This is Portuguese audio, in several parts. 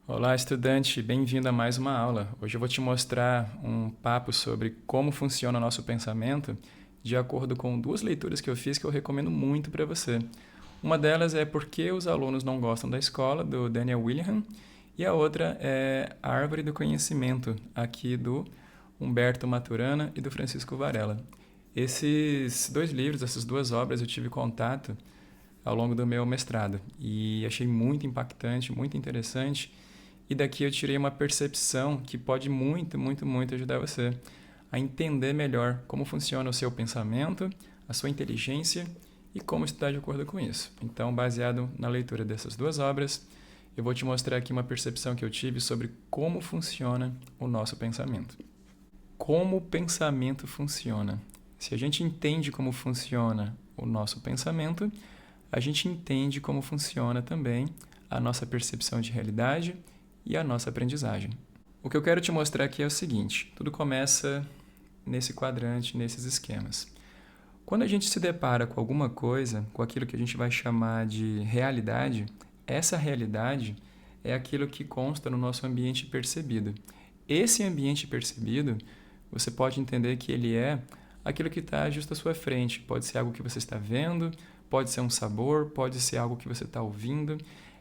Olá, estudante, bem-vindo a mais uma aula. Hoje eu vou te mostrar um papo sobre como funciona o nosso pensamento de acordo com duas leituras que eu fiz que eu recomendo muito para você. Uma delas é Por que os alunos não gostam da escola, do Daniel Willingham, e a outra é A Árvore do Conhecimento, aqui do Humberto Maturana e do Francisco Varela. Esses dois livros, essas duas obras, eu tive contato ao longo do meu mestrado e achei muito impactante, muito interessante. E daqui eu tirei uma percepção que pode muito ajudar você a entender melhor como funciona o seu pensamento, a sua inteligência e como estudar de acordo com isso. Então, baseado na leitura dessas duas obras, eu vou te mostrar aqui uma percepção que eu tive sobre como funciona o nosso pensamento. Como o pensamento funciona? Se a gente entende como funciona o nosso pensamento, a gente entende como funciona também a nossa percepção de realidade e a nossa aprendizagem. O que eu quero te mostrar aqui é o seguinte: tudo começa nesse quadrante, nesses esquemas. Quando a gente se depara com alguma coisa, com aquilo que a gente vai chamar de realidade, essa realidade é aquilo que consta no nosso ambiente percebido. Esse ambiente percebido, você pode entender que ele é aquilo que está justo à sua frente. Pode ser algo que você está vendo, pode ser um sabor, pode ser algo que você está ouvindo.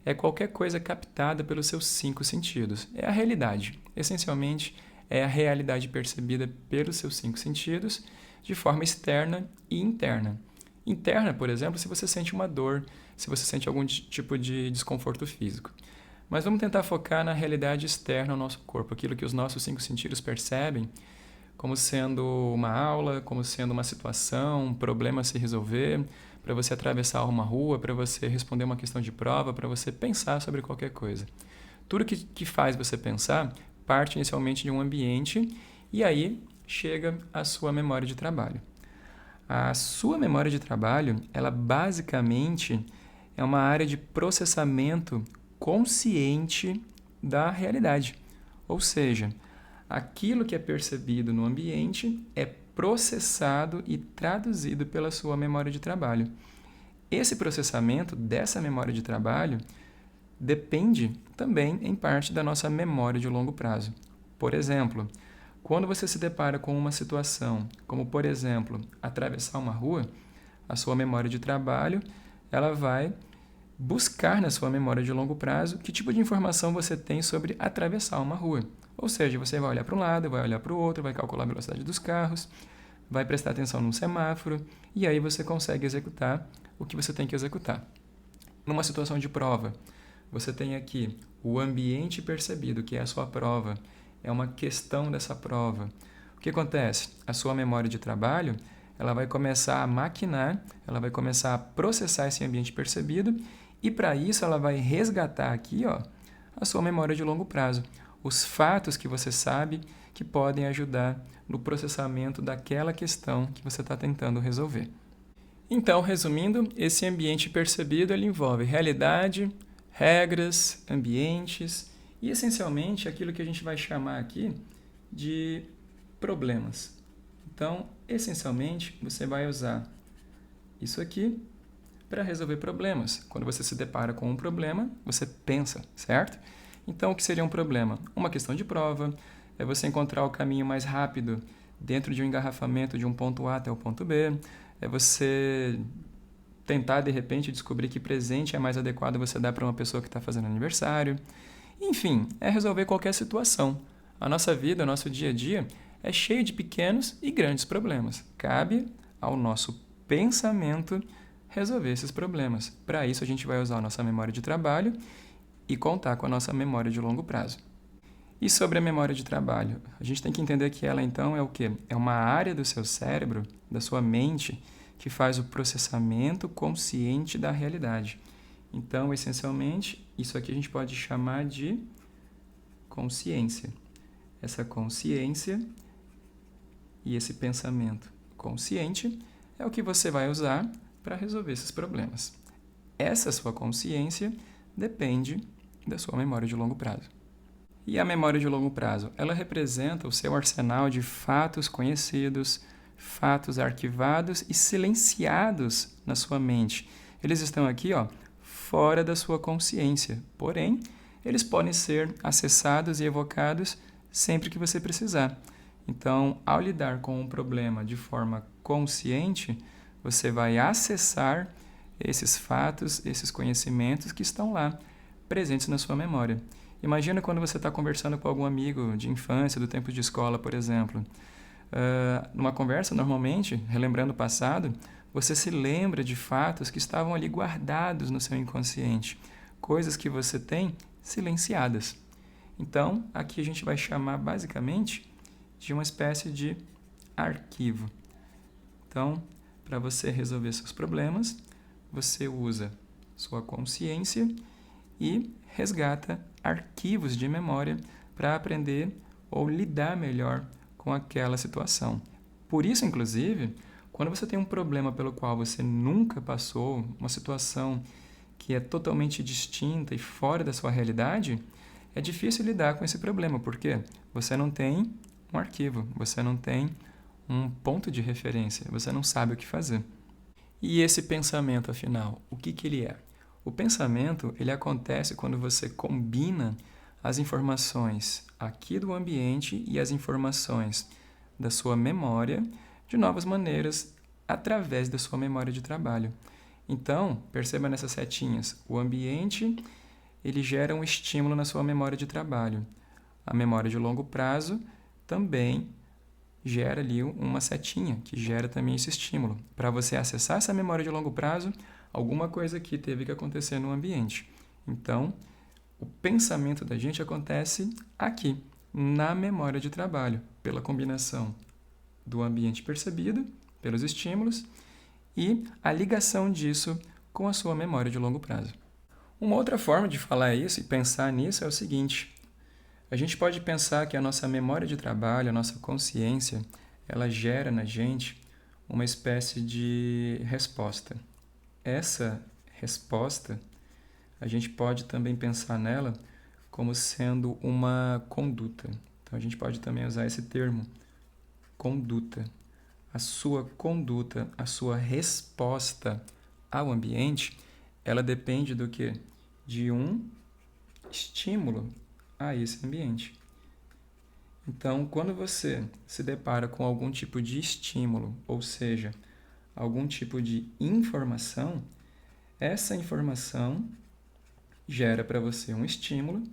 É qualquer coisa captada pelos seus 5 sentidos. É a realidade. Essencialmente, é a realidade percebida pelos seus 5 sentidos de forma externa e interna. Interna, por exemplo, se você sente uma dor, se você sente algum tipo de desconforto físico. Mas vamos tentar focar na realidade externa ao nosso corpo, aquilo que os nossos 5 sentidos percebem como sendo uma aula, como sendo uma situação, um problema a se resolver, para você atravessar uma rua, para você responder uma questão de prova, para você pensar sobre qualquer coisa. Tudo que faz você pensar parte inicialmente de um ambiente e aí chega a sua memória de trabalho. A sua memória de trabalho, ela basicamente é uma área de processamento consciente da realidade. Ou seja, aquilo que é percebido no ambiente é processado e traduzido pela sua memória de trabalho. Esse processamento dessa memória de trabalho depende também, em parte, da nossa memória de longo prazo. Por exemplo, quando você se depara com uma situação, como, por exemplo, atravessar uma rua, a sua memória de trabalho ela vai buscar na sua memória de longo prazo que tipo de informação você tem sobre atravessar uma rua. Ou seja, você vai olhar para um lado, vai olhar para o outro, vai calcular a velocidade dos carros, vai prestar atenção num semáforo e aí você consegue executar o que você tem que executar. Numa situação de prova, você tem aqui o ambiente percebido, que é a sua prova, é uma questão dessa prova. O que acontece? A sua memória de trabalho ela vai começar a maquinar, ela vai começar a processar esse ambiente percebido e para isso ela vai resgatar aqui a sua memória de longo prazo. Os fatos que você sabe que podem ajudar no processamento daquela questão que você está tentando resolver. Então, resumindo, esse ambiente percebido ele envolve realidade, regras, ambientes e, essencialmente, aquilo que a gente vai chamar aqui de problemas. Então, essencialmente, você vai usar isso aqui para resolver problemas. Quando você se depara com um problema, você pensa, certo? Então, o que seria um problema? Uma questão de prova, é você encontrar o caminho mais rápido dentro de um engarrafamento de um ponto A até o ponto B, é você tentar, de repente, descobrir que presente é mais adequado você dar para uma pessoa que está fazendo aniversário. Enfim, é resolver qualquer situação. A nossa vida, o nosso dia a dia, é cheio de pequenos e grandes problemas. Cabe ao nosso pensamento resolver esses problemas. Para isso, a gente vai usar a nossa memória de trabalho e contar com a nossa memória de longo prazo. E sobre a memória de trabalho? A gente tem que entender que ela, então, é o quê? É uma área do seu cérebro, da sua mente, que faz o processamento consciente da realidade. Então, essencialmente, isso aqui a gente pode chamar de consciência. Essa consciência e esse pensamento consciente é o que você vai usar para resolver esses problemas. Essa sua consciência depende da sua memória de longo prazo. E a memória de longo prazo? Ela representa o seu arsenal de fatos conhecidos, fatos arquivados e silenciados na sua mente. Eles estão aqui, fora da sua consciência, porém, eles podem ser acessados e evocados sempre que você precisar. Então, ao lidar com um problema de forma consciente, você vai acessar esses fatos, esses conhecimentos que estão lá, presentes na sua memória. Imagina quando você está conversando com algum amigo de infância, do tempo de escola, por exemplo. Numa conversa, normalmente, relembrando o passado, você se lembra de fatos que estavam ali guardados no seu inconsciente, coisas que você tem silenciadas. Então, aqui a gente vai chamar basicamente de uma espécie de arquivo. Então, para você resolver seus problemas, você usa sua consciência e resgata arquivos de memória para aprender ou lidar melhor com aquela situação. Por isso, inclusive, quando você tem um problema pelo qual você nunca passou, uma situação que é totalmente distinta e fora da sua realidade, é difícil lidar com esse problema, porque você não tem um arquivo, você não tem um ponto de referência, você não sabe o que fazer. E esse pensamento, afinal, o que ele é? O pensamento, ele acontece quando você combina as informações aqui do ambiente e as informações da sua memória de novas maneiras através da sua memória de trabalho. Então, perceba nessas setinhas, o ambiente, ele gera um estímulo na sua memória de trabalho. A memória de longo prazo também gera ali uma setinha, que gera também esse estímulo. Para você acessar essa memória de longo prazo, alguma coisa aqui teve que acontecer no ambiente. Então, o pensamento da gente acontece aqui, na memória de trabalho, pela combinação do ambiente percebido, pelos estímulos, e a ligação disso com a sua memória de longo prazo. Uma outra forma de falar isso e pensar nisso é o seguinte: a gente pode pensar que a nossa memória de trabalho, a nossa consciência, ela gera na gente uma espécie de resposta. Essa resposta, a gente pode também pensar nela como sendo uma conduta. Então, a gente pode também usar esse termo, conduta. A sua conduta, a sua resposta ao ambiente, ela depende do quê? De um estímulo a esse ambiente. Então, quando você se depara com algum tipo de estímulo, ou seja, algum tipo de informação, essa informação gera para você um estímulo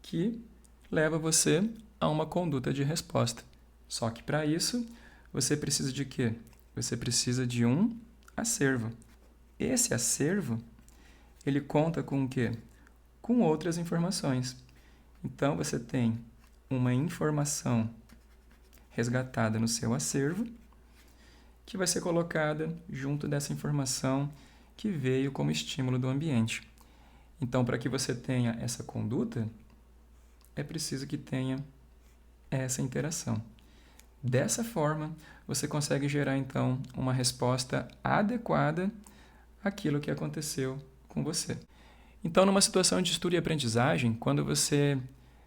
que leva você a uma conduta de resposta. Só que para isso, você precisa de quê? Você precisa de um acervo. Esse acervo, ele conta com o quê? Com outras informações. Então, você tem uma informação resgatada no seu acervo que vai ser colocada junto dessa informação que veio como estímulo do ambiente. Então, para que você tenha essa conduta, é preciso que tenha essa interação. Dessa forma, você consegue gerar, então, uma resposta adequada àquilo que aconteceu com você. Então, numa situação de estudo e aprendizagem, quando você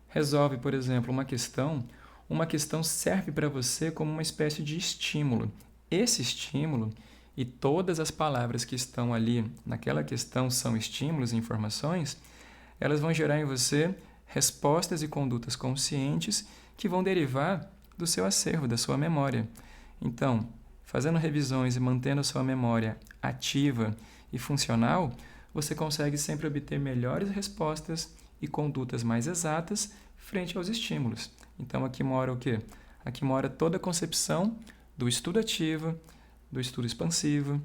resolve, por exemplo, uma questão serve para você como uma espécie de estímulo. Esse estímulo e todas as palavras que estão ali naquela questão são estímulos e informações, elas vão gerar em você respostas e condutas conscientes que vão derivar do seu acervo, da sua memória. Então, fazendo revisões e mantendo a sua memória ativa e funcional, você consegue sempre obter melhores respostas e condutas mais exatas frente aos estímulos. Então, aqui mora o quê? Aqui mora toda a concepção do estudo ativo, do estudo expansivo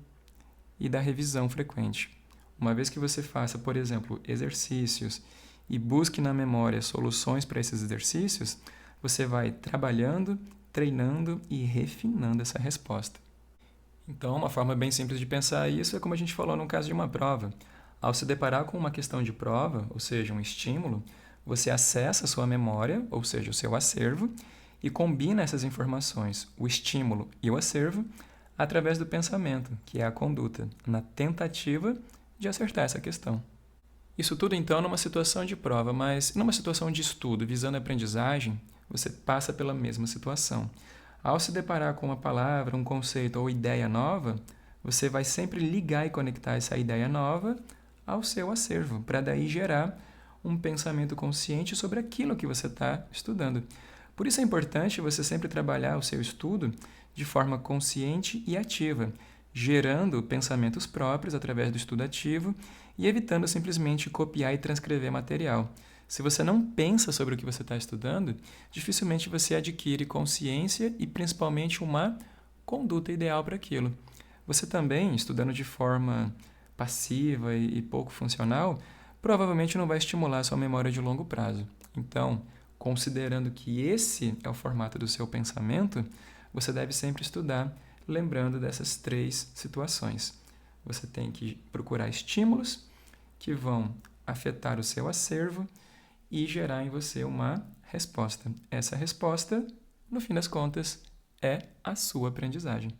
e da revisão frequente. Uma vez que você faça, por exemplo, exercícios e busque na memória soluções para esses exercícios, você vai trabalhando, treinando e refinando essa resposta. Então, uma forma bem simples de pensar isso é como a gente falou no caso de uma prova. Ao se deparar com uma questão de prova, ou seja, um estímulo, você acessa a sua memória, ou seja, o seu acervo, e combina essas informações, o estímulo e o acervo, através do pensamento, que é a conduta, na tentativa de acertar essa questão. Isso tudo, então, numa situação de prova, mas numa situação de estudo, visando a aprendizagem, você passa pela mesma situação. Ao se deparar com uma palavra, um conceito ou ideia nova, você vai sempre ligar e conectar essa ideia nova ao seu acervo, para daí gerar um pensamento consciente sobre aquilo que você está estudando. Por isso é importante você sempre trabalhar o seu estudo de forma consciente e ativa, gerando pensamentos próprios através do estudo ativo e evitando simplesmente copiar e transcrever material. Se você não pensa sobre o que você está estudando, dificilmente você adquire consciência e principalmente uma conduta ideal para aquilo. Você também, estudando de forma passiva e pouco funcional, provavelmente não vai estimular a sua memória de longo prazo. Então, considerando que esse é o formato do seu pensamento, você deve sempre estudar lembrando dessas 3 situações. Você tem que procurar estímulos que vão afetar o seu acervo e gerar em você uma resposta. Essa resposta, no fim das contas, é a sua aprendizagem.